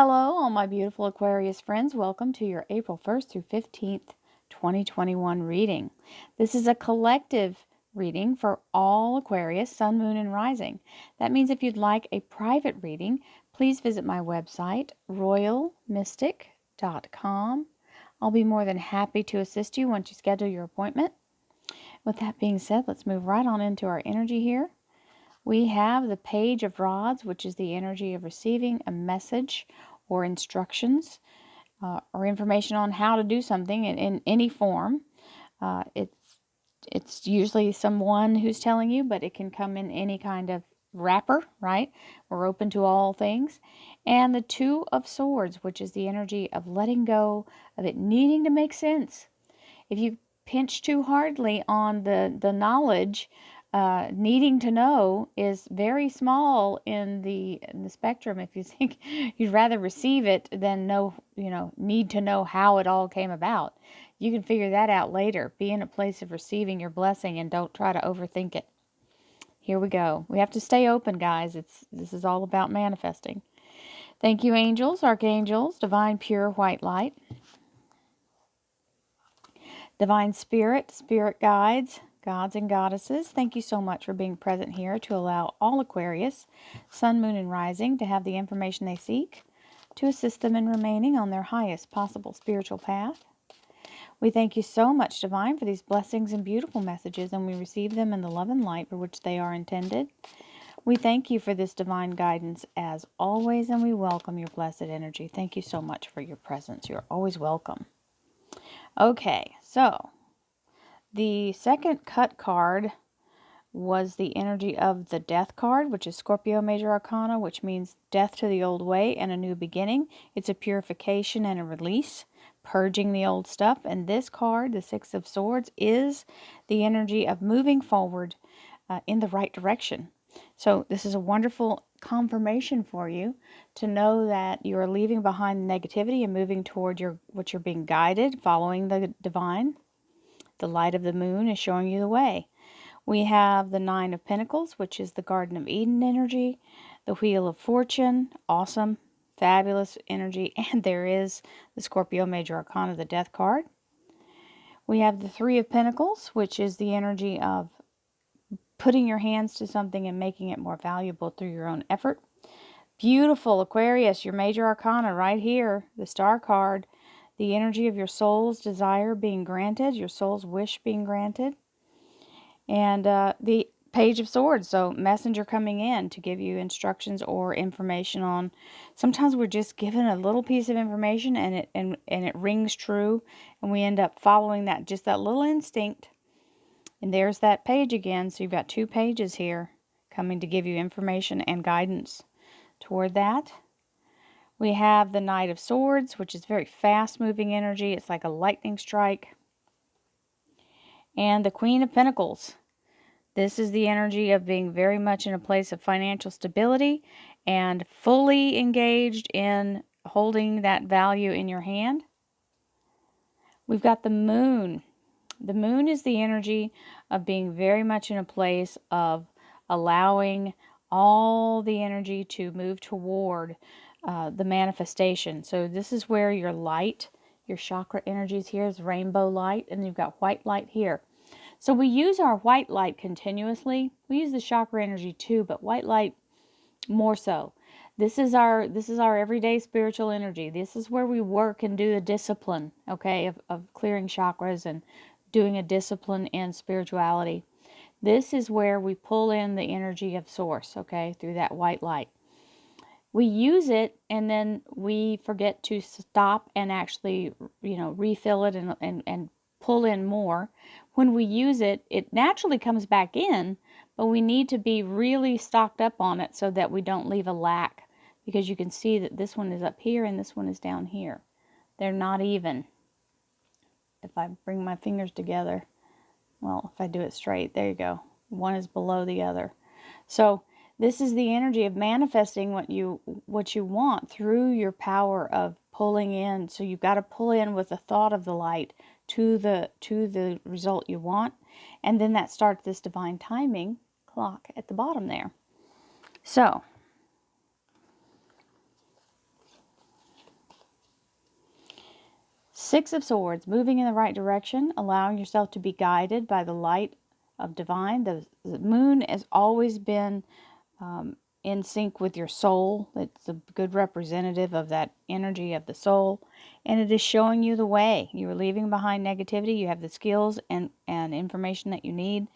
Hello, all my beautiful Aquarius friends. Welcome to your April 1st through 15th, 2021 reading. This is a collective reading for all Aquarius, Sun, Moon, and Rising. That means if you'd like a private reading, please visit my website, royalmystic.com. I'll be more than happy to assist you once you schedule your appointment. With that being said, let's move right on into our energy here. We have the Page of Rods, which is the energy of receiving a message or instructions or information on how to do something in any form. It's usually someone who's telling you, but it can come in any kind of wrapper, right? We're open to all things. And the Two of Swords, which is the energy of letting go of it needing to make sense. If you pinch too hardly on the knowledge, needing to know is very small in the spectrum. If you think you'd rather receive it than need to know how it all came about, you can figure that out later. Be in a place of receiving your blessing and don't try to overthink it. Here we go. We have to stay open, guys. This is all about manifesting. Thank you, angels, archangels, divine pure white light, divine spirit, spirit guides, gods and goddesses. Thank you so much for being present here to allow all Aquarius, Sun, Moon, and Rising to have the information they seek to assist them in remaining on their highest possible spiritual path. We thank you so much, Divine, for these blessings and beautiful messages, and we receive them in the love and light for which they are intended. We thank you for this divine guidance as always, and we welcome your blessed energy. Thank you so much for your presence. You're always welcome. Okay, so the second cut card was the energy of the Death card, which is Scorpio Major Arcana, which means death to the old way and a new beginning. It's a purification and a release, purging the old stuff. And this card, the Six of Swords, is the energy of moving forward in the right direction. So this is a wonderful confirmation for you to know that you are leaving behind the negativity and moving toward what you're being guided, following the divine. The light of the moon is showing you the way. We have the Nine of Pentacles, which is the Garden of Eden energy, the Wheel of Fortune, awesome, fabulous energy, and there is the Scorpio Major Arcana, the Death card. We have the Three of Pentacles, which is the energy of putting your hands to something and making it more valuable through your own effort. Beautiful, Aquarius, your Major Arcana right here, the Star card, the energy of your soul's desire being granted, your soul's wish being granted. And the Page of Swords, so messenger coming in to give you instructions or information on. Sometimes we're just given a little piece of information and it rings true, and we end up following that, just that little instinct. And there's that page again. So you've got two pages here coming to give you information and guidance toward that. We have the Knight of Swords, which is very fast-moving energy. It's like a lightning strike. And the Queen of Pentacles. This is the energy of being very much in a place of financial stability and fully engaged in holding that value in your hand. We've got the Moon. The Moon is the energy of being very much in a place of allowing all the energy to move toward the manifestation. So this is where your light, your chakra energies here is rainbow light, and you've got white light here. So we use our white light continuously. We use the chakra energy too, but white light more so. This is our everyday spiritual energy. This is where we work and do the discipline, okay, of clearing chakras and doing a discipline in spirituality. This is where we pull in the energy of source, okay, through that white light. We use it and then we forget to stop and actually, refill it and pull in more. When we use it, it naturally comes back in, but we need to be really stocked up on it so that we don't leave a lack, because you can see that this one is up here and this one is down here. They're not even. If I bring my fingers together, well, if I do it straight, there you go. One is below the other. So this is the energy of manifesting what you want through your power of pulling in. So you've got to pull in with the thought of the light to the result you want. And then that starts this divine timing clock at the bottom there. So Six of Swords, moving in the right direction, allowing yourself to be guided by the light of divine. The moon has always been in sync with your soul. It's a good representative of that energy of the soul, and it is showing you the way. You are leaving behind negativity. You have the skills and information that you need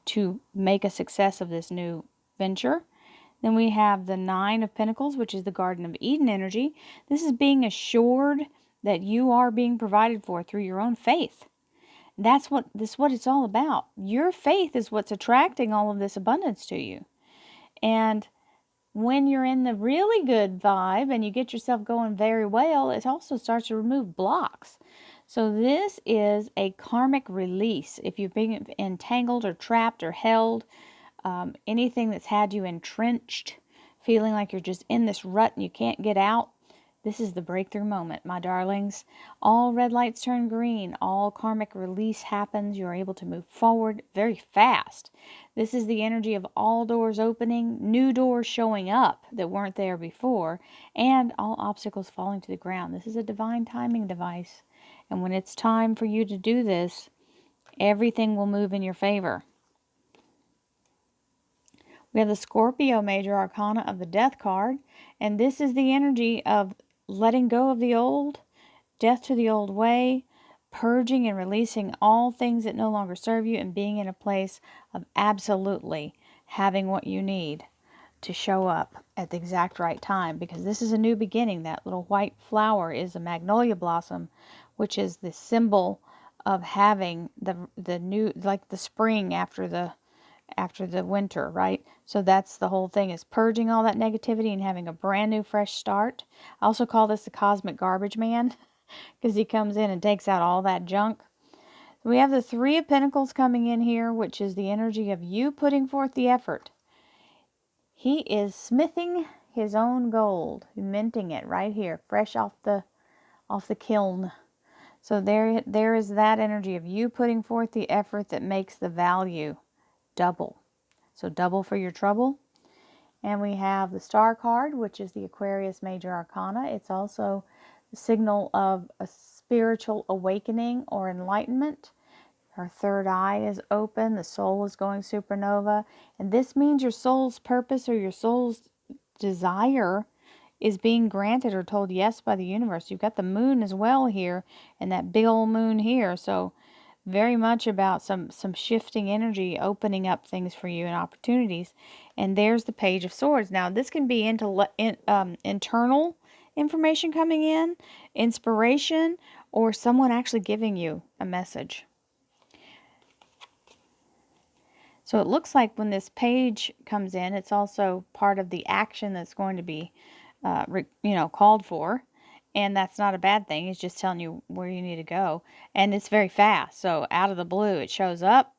to make a success of this new venture. Then we have the Nine of Pentacles, which is the Garden of Eden energy. This is being assured that you are being provided for through your own faith. That's what it's all about. Your faith is what's attracting all of this abundance to you. And when you're in the really good vibe and you get yourself going very well, it also starts to remove blocks. So this is a karmic release. If you've been entangled or trapped or held, anything that's had you entrenched, feeling like you're just in this rut and you can't get out, this is the breakthrough moment, my darlings. All red lights turn green. All karmic release happens. You're able to move forward very fast. This is the energy of all doors opening, new doors showing up that weren't there before, and all obstacles falling to the ground. This is a divine timing device. And when it's time for you to do this, everything will move in your favor. We have the Scorpio Major Arcana of the Death card, and this is the energy of letting go of the old, death to the old way, purging and releasing all things that no longer serve you, and being in a place of absolutely having what you need to show up at the exact right time, because this is a new beginning. That little white flower is a magnolia blossom, which is the symbol of having the new, like the spring after the winter, right? So that's the whole thing, is purging all that negativity and having a brand new fresh start. I also call this the cosmic garbage man because he comes in and takes out all that junk. We have the Three of Pentacles coming in here, which is the energy of you putting forth the effort. He is smithing his own gold, minting it right here, fresh off the kiln. So there is that energy of you putting forth the effort that makes the value double. So double for your trouble. And we have the Star card, which is the Aquarius Major Arcana. It's also the signal of a spiritual awakening or enlightenment. Our third eye is open. The soul is going supernova. And this means your soul's purpose or your soul's desire is being granted or told yes by the universe. You've got the moon as well here, and that big old moon here. So very much about some shifting energy, opening up things for you and opportunities. And there's the Page of Swords. Now, this can be internal information coming in, inspiration, or someone actually giving you a message. So it looks like when this page comes in, it's also part of the action that's going to be, called for. And that's not a bad thing. It's just telling you where you need to go. And it's very fast. So out of the blue, it shows up.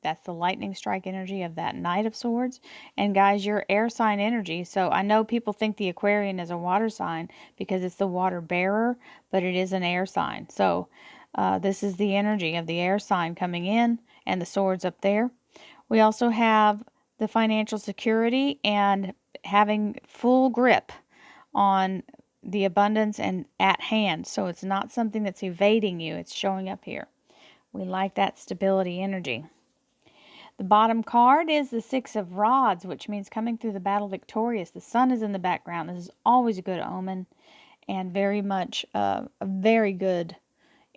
That's the lightning strike energy of that Knight of Swords. And guys, you're air sign energy. So I know people think the Aquarian is a water sign because it's the water bearer, but it is an air sign. So this is the energy of the air sign coming in and the swords up there. We also have the financial security and having full grip on the abundance and at hand. So it's not something that's evading you. It's showing up here. We like that stability energy. The bottom card is the Six of Rods, which means coming through the battle victorious. The sun is in the background. This is always a good omen and very much a very good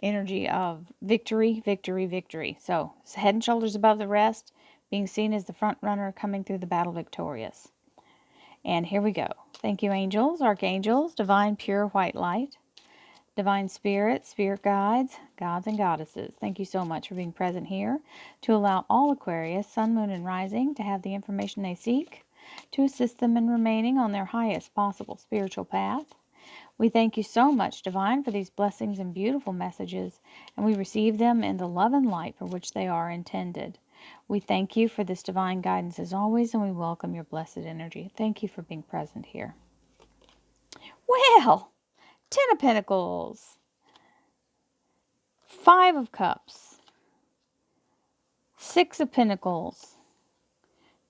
energy of victory, victory, victory. So it's head and shoulders above the rest, being seen as the front runner coming through the battle victorious. And here we go. Thank you, angels, archangels, divine pure white light, divine spirit, spirit guides, gods and goddesses. Thank you so much for being present here to allow all Aquarius, sun, moon, and rising to have the information they seek to assist them in remaining on their highest possible spiritual path. We thank you so much, Divine, for these blessings and beautiful messages, and we receive them in the love and light for which they are intended. We thank you for this divine guidance as always, and we welcome your blessed energy. Thank you for being present here. Well, 10 of Pentacles, 5 of Cups, 6 of Pentacles,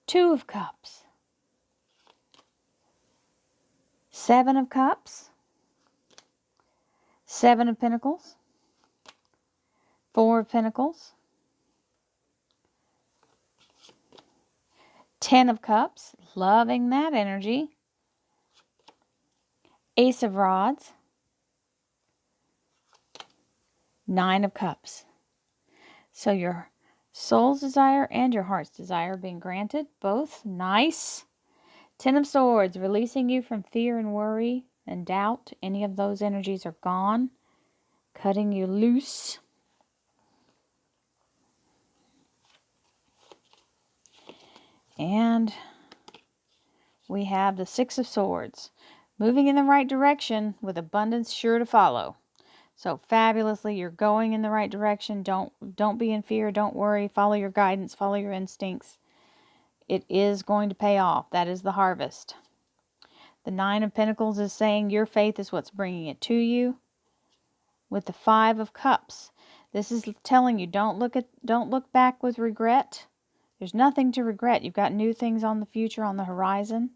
2 of Cups, 7 of Cups, 7 of Pentacles, Four of Pentacles. 10 of Cups, loving that energy. Ace of Rods. 9 of Cups. So your soul's desire and your heart's desire being granted. Both nice. 10 of Swords, releasing you from fear and worry and doubt. Any of those energies are gone. Cutting you loose. And we have the 6 of Swords. Moving in the right direction with abundance sure to follow. So fabulously, you're going in the right direction. Don't be in fear. Don't worry. Follow your guidance. Follow your instincts. It is going to pay off. That is the harvest. The 9 of Pentacles is saying your faith is what's bringing it to you. With the 5 of Cups, this is telling you don't look back with regret. There's nothing to regret. You've got new things on the future, on the horizon.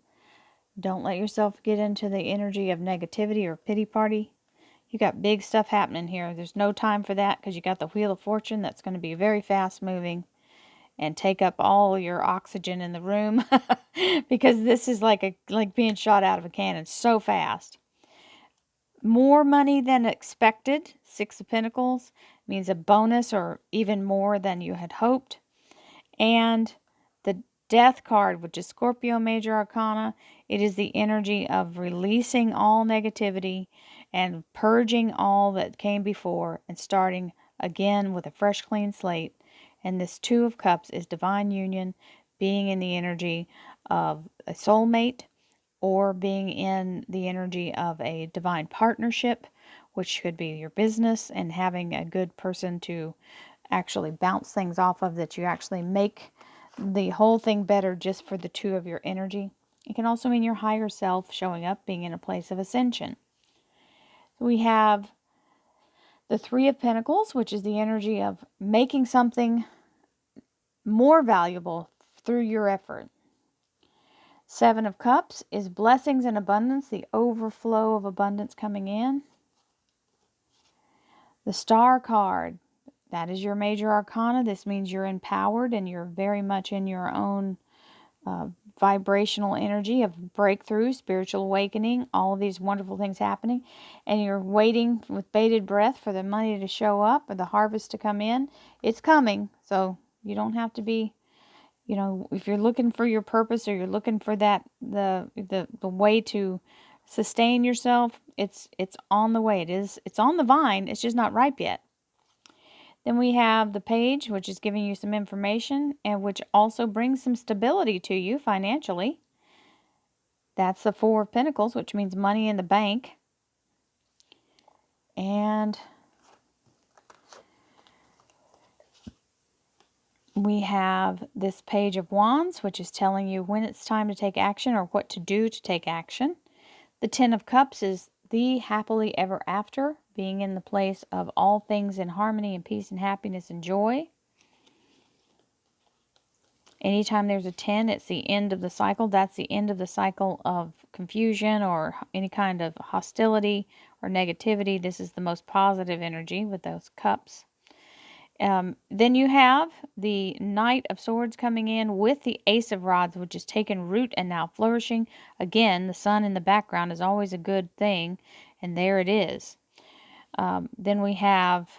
Don't let yourself get into the energy of negativity or pity party. You got big stuff happening here. There's no time for that because you got the Wheel of Fortune that's going to be very fast moving and take up all your oxygen in the room because this is like being shot out of a cannon so fast. More money than expected. 6 of Pentacles means a bonus or even more than you had hoped. And the Death card, which is Scorpio Major Arcana, it is the energy of releasing all negativity and purging all that came before and starting again with a fresh, clean slate. And this 2 of Cups is divine union, being in the energy of a soulmate or being in the energy of a divine partnership, which could be your business, and having a good person to actually bounce things off of, that you actually make the whole thing better just for the 2 of your energy. It can also mean your higher self showing up, being in a place of ascension. We have the 3 of Pentacles, which is the energy of making something more valuable through your effort. 7 of Cups is blessings and abundance, the overflow of abundance coming in. The Star card, that is your major arcana. This means you're empowered and you're very much in your own vibrational energy of breakthrough, spiritual awakening, all of these wonderful things happening. And you're waiting with bated breath for the money to show up or the harvest to come in. It's coming, so you don't have to be, if you're looking for your purpose or you're looking for that, the way to sustain yourself, it's on the way. It's on the vine. It's just not ripe yet. Then we have the Page, which is giving you some information and which also brings some stability to you financially. That's the 4 of Pentacles, which means money in the bank. And we have this Page of Wands, which is telling you when it's time to take action or what to do to take action. The 10 of Cups is the happily ever after, being in the place of all things in harmony and peace and happiness and joy. Anytime there's a 10, it's the end of the cycle. That's the end of the cycle of confusion or any kind of hostility or negativity. This is the most positive energy with those cups. Then you have the Knight of Swords coming in with the Ace of Rods, which is taken root and now flourishing. Again, the sun in the background is always a good thing, and there it is. Then we have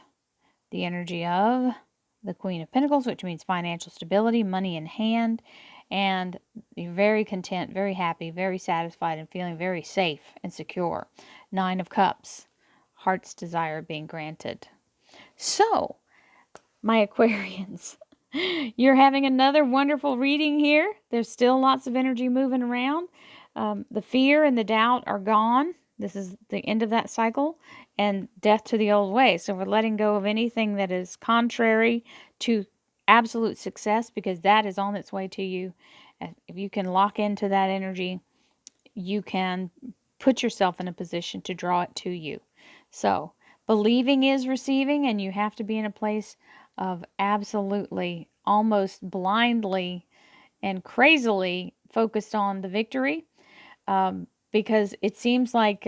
the energy of the Queen of Pentacles, which means financial stability, money in hand, and you're very content, very happy, very satisfied, and feeling very safe and secure. 9 of Cups, heart's desire being granted. So, my Aquarians, you're having another wonderful reading here. There's still lots of energy moving around. The fear and the doubt are gone. This is the end of that cycle, and death to the old way. So we're letting go of anything that is contrary to absolute success, because that is on its way to you. If you can lock into that energy, you can put yourself in a position to draw it to you. So believing is receiving, and you have to be in a place of absolutely, almost blindly and crazily focused on the victory, because it seems like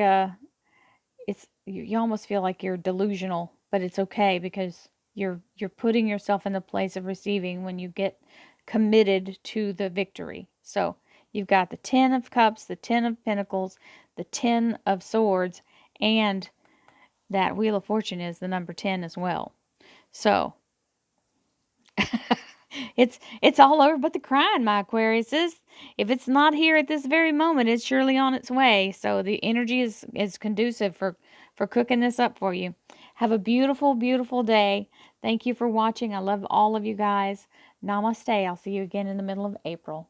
you almost feel like you're delusional, but it's okay, because You're putting yourself in the place of receiving when you get committed to the victory. So you've got the 10 of Cups, the 10 of Pentacles, the 10 of Swords, and that Wheel of Fortune is the number 10 as well. So it's all over but the crying, my Aquariuses. If it's not here at this very moment, it's surely on its way. So the energy is conducive for cooking this up for you. Have a beautiful, beautiful day. Thank you for watching. I love all of you guys. Namaste. I'll see you again in the middle of April.